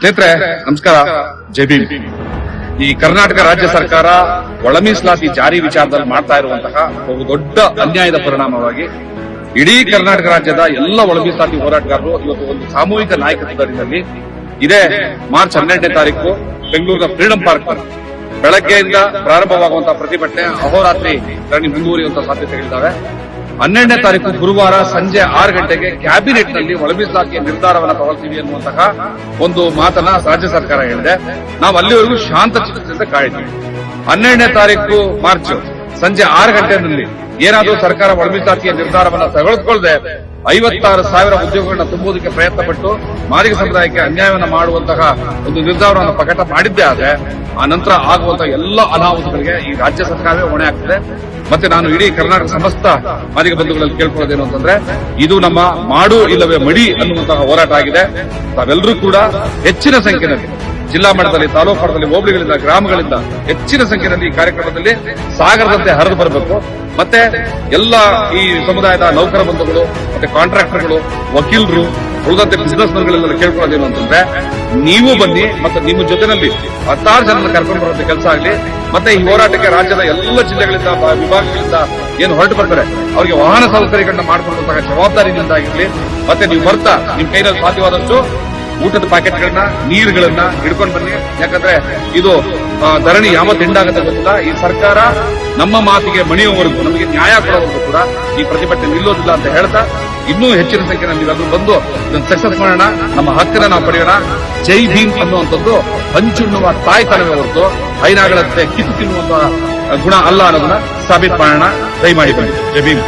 ಸ್ನೇಹಿತರೆ ನಮಸ್ಕಾರ. ಜೈ ಭೀಮ್. ಈ ಕರ್ನಾಟಕ ರಾಜ್ಯ ಸರ್ಕಾರ ಒಳ ಮೀಸಲಾತಿ ಜಾರಿ ವಿಚಾರದಲ್ಲಿ ಮಾಡ್ತಾ ಇರುವಂತಹ ಬಹು ದೊಡ್ಡ ಅನ್ಯಾಯದ ಪರಿಣಾಮವಾಗಿ ಇಡೀ ಕರ್ನಾಟಕ ರಾಜ್ಯದ ಎಲ್ಲ ಒಳ ಮೀಸಲಾತಿ ಹೋರಾಟಗಾರರು ಇವತ್ತು ಒಂದು ಸಾಮೂಹಿಕ ನಾಯಕತ್ವದಲ್ಲಿ ಇದೇ ಮಾರ್ಚ್ 12ನೇ ತಾರೀಕು ಬೆಂಗಳೂರಿನ ಫ್ರೀಡಂ ಪಾರ್ಕ್ ಬೆಳಗ್ಗೆಯಿಂದ ಪ್ರಾರಂಭವಾಗುವಂತಹ ಪ್ರತಿಭಟನೆ ಅಹೋರಾತ್ರಿ ಸರಣಿ ಮುಂದುವರಿಯುವಂತಹ ಸಾಧ್ಯತೆಗಳಿದ್ದಾವೆ. 12ನೇ ತಾರೀಕು ಗುರುವಾರ ಸಂಜೆ 6 ಗಂಟೆಗೆ ಕ್ಯಾಬಿನೆಟ್ ನಲ್ಲಿ ಒಳ ಮೀಸಲಾತಿಯ ನಿರ್ಧಾರವನ್ನು ತಗೊಳ್ತೀವಿ ಅನ್ನುವಂತಹ ಒಂದು ಮಾತನ್ನ ರಾಜ್ಯ ಸರ್ಕಾರ ಹೇಳಿದೆ. ನಾವು ಅಲ್ಲಿವರೆಗೂ ಶಾಂತ ಚಿತ್ತದಿಂದ ಕಾಯ್ತೀವಿ. 12ನೇ ತಾರೀಕು ಮಾರ್ಚ್ ಸಂಜೆ 6 ಗಂಟೆನಲ್ಲಿ ಏನಾದರೂ ಸರ್ಕಾರ ಒಳ ಮೀಸಲಾತಿಯ ನಿರ್ಧಾರವನ್ನು ತೆಗೆದುಕೊಳ್ಳದೆ 56,000 ಉದ್ಯೋಗಗಳನ್ನ ತುಂಬುವುದಕ್ಕೆ ಪ್ರಯತ್ನ ಪಟ್ಟು ಮಾದಿಗ ಸಮುದಾಯಕ್ಕೆ ಅನ್ಯಾಯವನ್ನು ಮಾಡುವಂತಹ ಒಂದು ನಿರ್ಧಾರವನ್ನು ಪ್ರಕಟ ಮಾಡಿದ್ದೇ ಆದ್ರೆ ಆ ನಂತರ ಆಗುವಂತಹ ಎಲ್ಲ ಅನಾಹುತಗಳಿಗೆ ಈ ರಾಜ್ಯ ಸರ್ಕಾರವೇ ಹೊಣೆ ಆಗ್ತದೆ. ಮತ್ತೆ ನಾನು ಇಡೀ ಕರ್ನಾಟಕ ಸಮಸ್ತ ಮಾದಿಗ ಬಂಧುಗಳಲ್ಲಿ ಕೇಳ್ಕೊಳ್ಳೋದೇನು ಅಂತಂದ್ರೆ, ಇದು ನಮ್ಮ ಮಾಡು ಇಲ್ಲವೇ ಮಡಿ ಅನ್ನುವಂತಹ ಹೋರಾಟ ಆಗಿದೆ. ತಾವೆಲ್ಲರೂ ಕೂಡ ಹೆಚ್ಚಿನ ಸಂಖ್ಯೆಯಲ್ಲಿ ಜಿಲ್ಲಾ ಮಟ್ಟದಲ್ಲಿ, ತಾಲೂಕು ಮಟ್ಟದಲ್ಲಿ, ಹೋಬಳಿಗಳಿಂದ, ಗ್ರಾಮಗಳಿಂದ ಹೆಚ್ಚಿನ ಸಂಖ್ಯೆಯಲ್ಲಿ ಈ ಕಾರ್ಯಕ್ರಮದಲ್ಲಿ ಸಾಗರದಂತೆ ಹರಿದು ಬರಬೇಕು. ಮತ್ತೆ ಎಲ್ಲ ಈ ಸಮುದಾಯದ ನೌಕರ ಬಂಧುಗಳು, ಮತ್ತೆ ಕಾಂಟ್ರಾಕ್ಟರ್ಗಳು, ವಕೀಲರು, ಉಳಿದಂತೆ ಬಿಸಿನೆಸ್ ಮನ್ಗಳೆಲ್ಲ ಕೇಳ್ಕೊಳ್ಳೋದೇನು ಅಂತಂದ್ರೆ, ನೀವು ಬನ್ನಿ ಮತ್ತೆ ನಿಮ್ಮ ಜೊತೆನಲ್ಲಿ 16 ಜನರನ್ನ ಕರ್ಕೊಂಡು ಬರುವಂತ ಕೆಲಸ ಆಗಲಿ. ಮತ್ತೆ ಈ ಹೋರಾಟಕ್ಕೆ ರಾಜ್ಯದ ಎಲ್ಲ ಜಿಲ್ಲೆಗಳಿಂದ, ವಿಭಾಗಗಳಿಂದ ಏನು ಹೊರಟು ಬರ್ತಾರೆ ಅವರಿಗೆ ವಾಹನ ಸೌಕರ್ಯಗಳನ್ನ ಮಾಡಿಕೊಳ್ಳುವಂತಹ ಜವಾಬ್ದಾರಿ ನಿಮ್ದಾಗಿರ್ಲಿ. ಮತ್ತೆ ನೀವು ಬರ್ತಾ ನಿಮ್ ಕೈಯಲ್ಲಿ ಸಾಧ್ಯವಾದಷ್ಟು ಊಟದ ಪ್ಯಾಕೆಟ್ಗಳನ್ನ, ನೀರುಗಳನ್ನ ಹಿಡ್ಕೊಂಡು ಬನ್ನಿ. ಯಾಕಂದ್ರೆ ಇದು ಧರಣಿ ಯಾವತ್ತು ಎಂಡಾಗತ್ತೆ ಗೊತ್ತಿಲ್ಲ. ಈ ಸರ್ಕಾರ ನಮ್ಮ ಮಾತಿಗೆ ಮಣಿಯುವವರೆಗೂ, ನಮಗೆ ನ್ಯಾಯ ಕೊಡುವವರೆಗೂ ಕೂಡ ಈ ಪ್ರತಿಭಟನೆ ನಿಲ್ಲೋದಿಲ್ಲ ಅಂತ ಹೇಳ್ತಾ, ಇನ್ನೂ ಹೆಚ್ಚಿನ ಸಂಖ್ಯೆಯಲ್ಲಿ ನೀವೆಲ್ಲರೂ ಬಂದು ಇದನ್ನು ಸಕ್ಸಸ್ ಮಾಡೋಣ, ನಮ್ಮ ಹಕ್ಕನ್ನ ನಾವು ಪಡೆಯೋಣ. ಜೈ ಭೀಮ್ ಅನ್ನುವಂಥದ್ದು ಹಂಚುಣ್ಣುವ ತಾಯ್ತನವೇ ಹೊರತು ಹೈನಾಗಳಂತೆ ಕಿತ್ತು ತಿನ್ನುವಂತಹ ಗುಣ ಅಲ್ಲ ಅನ್ನೋದನ್ನ ಸಾಬೀತು ಮಾಡೋಣ. ದಯಮಾಡಿ ಬನ್ನಿ. ಜೈ ಭೀಮ್.